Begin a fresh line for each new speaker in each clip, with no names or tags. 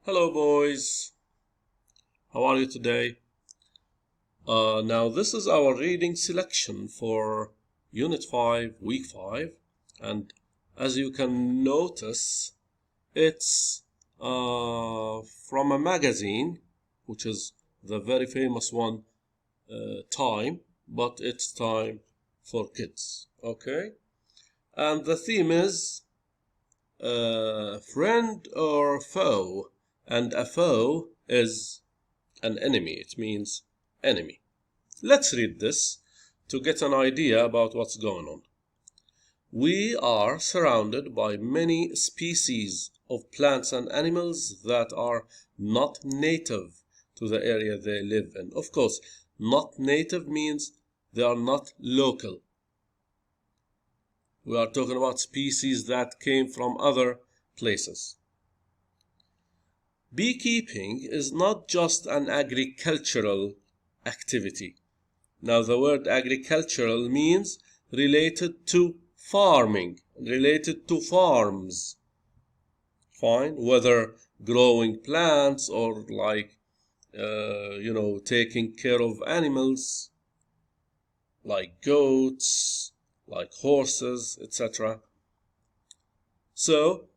Hello boys, how are you today? Now this is our reading selection for Unit 5, Week 5, and as you can notice, it's from a magazine, which is the very famous one, Time, but it's Time for Kids, okay? And the theme is friend or foe, and a foe is an enemy. It means enemy. Let's read this to get an idea about what's going on. We are surrounded by many species of plants and animals that are not native to the area they live in. Of course, not native means they are not local. We are talking about species that came from other places. Beekeeping is not just an agricultural activity. Now, the word agricultural means related to farming, related to farms. Fine, whether growing plants or taking care of animals like goats, like horses, etc. So,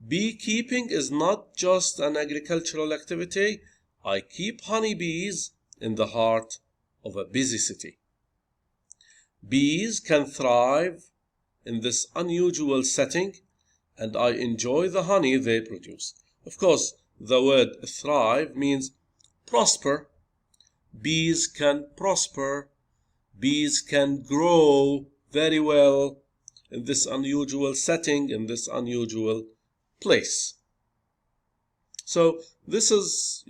beekeeping is not just an agricultural activity. I keep honeybees in the heart of a busy city. Bees can thrive in this unusual setting, and I enjoy the honey they produce. Of course, the word thrive means prosper. Bees can prosper. Bees can grow very well in this unusual setting, in this unusual place. So this is,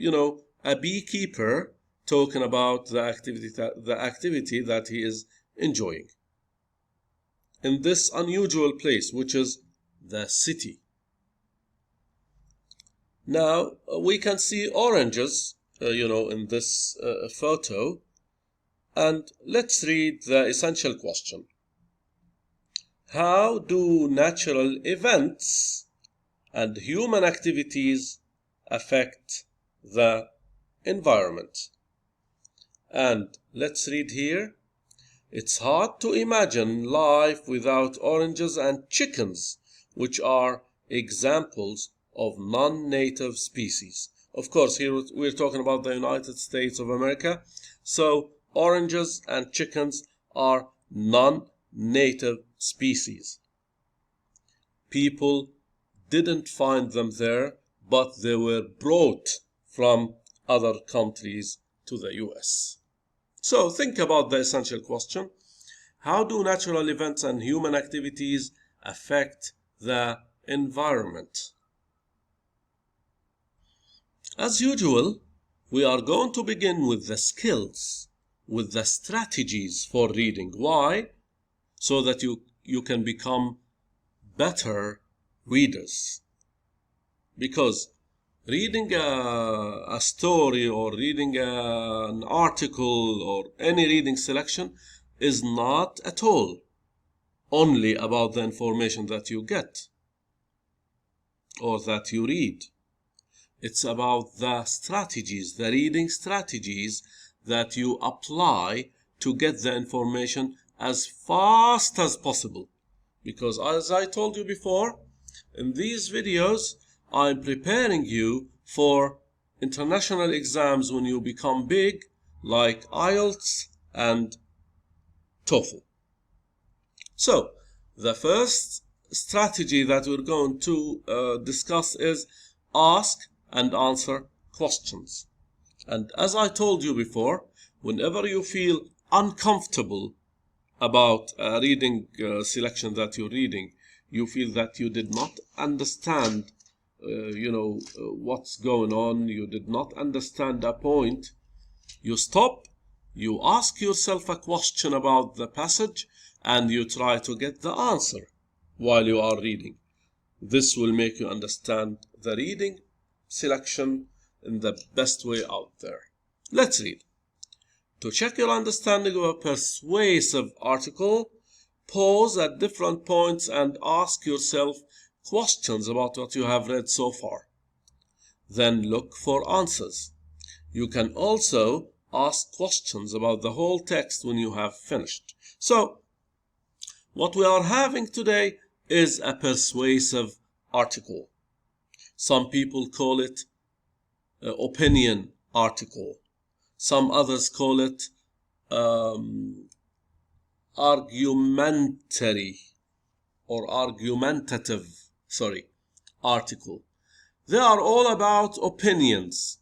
a beekeeper talking about the activity that he is enjoying in this unusual place, which is the city. Now we can see oranges, in this photo, and let's read the essential question. How do natural events and human activities affect the environment? And let's read here. It's hard to imagine life without oranges and chickens, which are examples of non-native species. Of course, here we're talking about the United States of America. So oranges and chickens are non-native species. People didn't find them there, but they were brought from other countries to the US. So think about the essential question. How do natural events and human activities affect the environment? As usual, we are going to begin with the skills, with the strategies for reading. Why? So that you can become better readers. Because reading a story or reading an article or any reading selection is not at all only about the information that you get or that you read. It's about the strategies, the reading strategies that you apply to get the information as fast as possible. Because as I told you before, in these videos, I'm preparing you for international exams when you become big, like IELTS and TOEFL. So, the first strategy that we're going to discuss is ask and answer questions. And as I told you before, whenever you feel uncomfortable about a reading selection that you're reading, you feel that you did not understand what's going on, you did not understand a point, you stop, you ask yourself a question about the passage, and you try to get the answer while you are reading. This will make you understand the reading selection in the best way out there. Let's read. To check your understanding of a persuasive article, pause at different points and ask yourself questions about what you have read so far. then look for answers. You can also ask questions about the whole text when you have finished. So, what we are having today is a persuasive article. Some people call it opinion article. Some others call it argumentary or argumentative, article. They are all about opinions.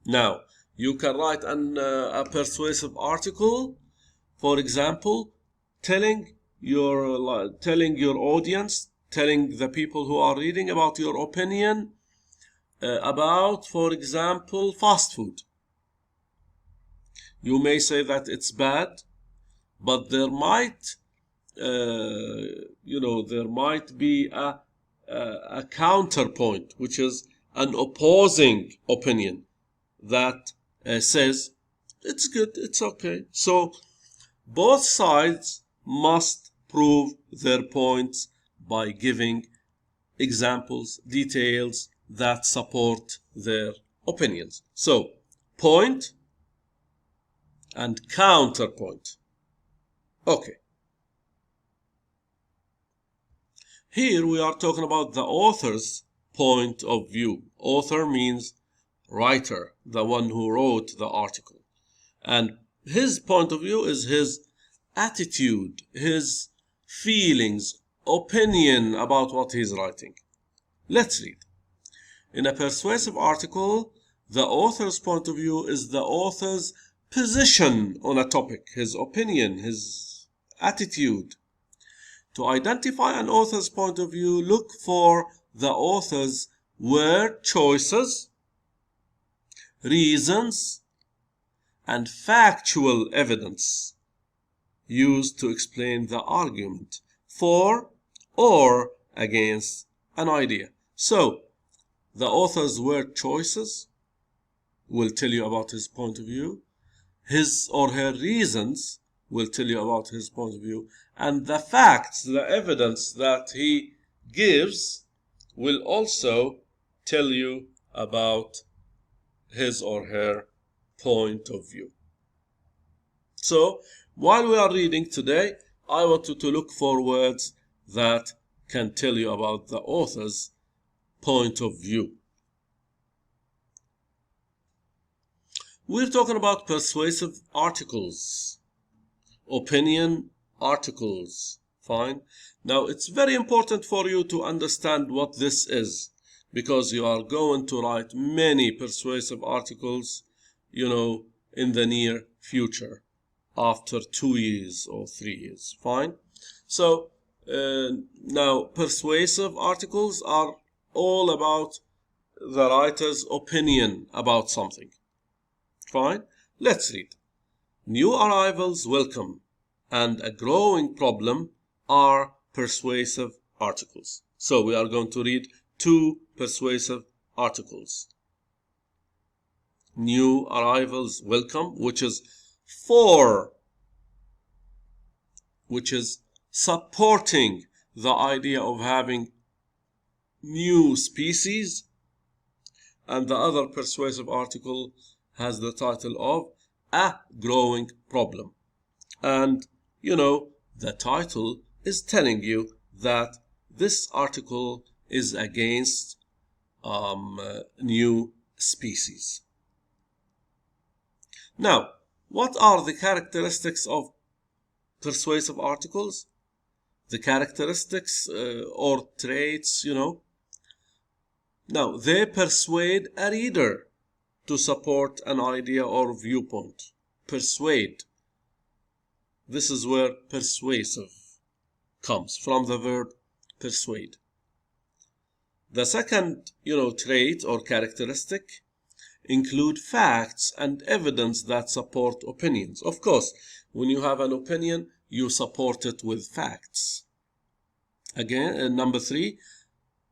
Now, you can write a persuasive article, for example, telling your audience, telling the people who are reading about your opinion about, for example, fast food. You may say that it's bad, but there might be a counterpoint, which is an opposing opinion that says it's good, it's okay. So both sides must prove their points by giving examples, details that support their opinions. So point and counterpoint. Okay. Here we are talking about the author's point of view. Author means writer, the one who wrote the article. And his point of view is his attitude, his feelings, opinion about what he's writing. Let's read. In a persuasive article, the author's point of view is the author's position on a topic, his opinion, his attitude. To identify an author's point of view, look for the author's word choices, reasons, and factual evidence used to explain the argument for or against an idea. So, the author's word choices will tell you about his point of view. His or her reasons will tell you about his point of view. And the facts, the evidence that he gives will also tell you about his or her point of view. So, while we are reading today, I want you to look for words that can tell you about the author's point of view. We're talking about persuasive articles, opinion articles. Fine. Now, it's very important for you to understand what this is, because you are going to write many persuasive articles, in the near future, after 2 years or 3 years. Fine. So, now, persuasive articles are all about the writer's opinion about something. Fine. Let's read. New arrivals welcome and a growing problem are persuasive articles. So we are going to read 2 persuasive articles. New arrivals welcome, which is supporting the idea of having new species, and the other persuasive article has the title of A Growing Problem. And, the title is telling you that this article is against new species. Now, what are the characteristics of persuasive articles? The characteristics or traits, Now, they persuade a reader to support an idea or viewpoint. Persuade. This is where persuasive comes from, the verb persuade. The second, trait or characteristic include facts and evidence that support opinions. Of course, when you have an opinion, you support it with facts. Again, number 3,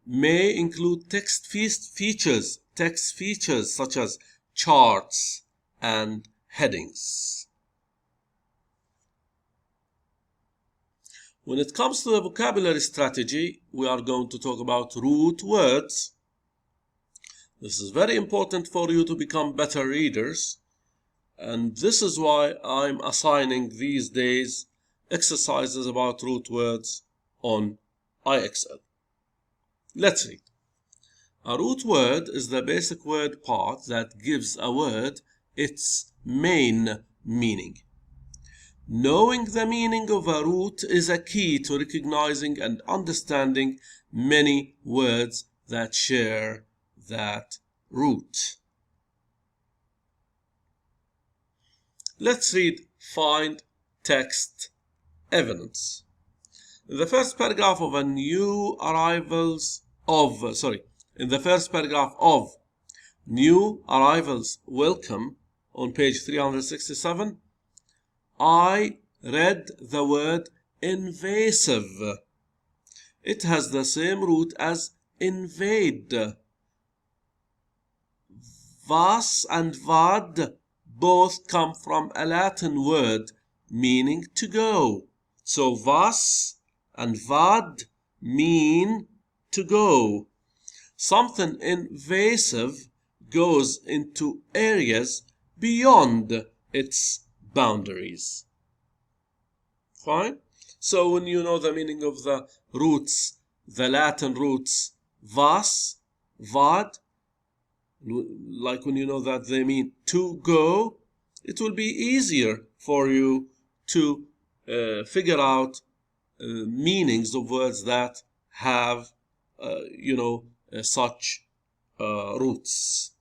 may include text features such as charts and headings. When it comes to the vocabulary strategy, we are going to talk about root words, This is very important for you to become better readers, and this is why I'm assigning these days exercises about root words on IXL. Let's read. A root word is the basic word part that gives a word its main meaning. Knowing the meaning of a root is a key to recognizing and understanding many words that share that root. Let's read find text evidence. In the first paragraph of new arrivals welcome on page 367, I read the word invasive. It has the same root as invade. Vas and vad both come from a Latin word meaning to go. So vas and vad mean to go. Something invasive goes into areas beyond its boundaries. Fine? So when you know the meaning of the roots, the Latin roots vas, vad, like when you know that they mean to go, it will be easier for you to figure out meanings of words that have such roots.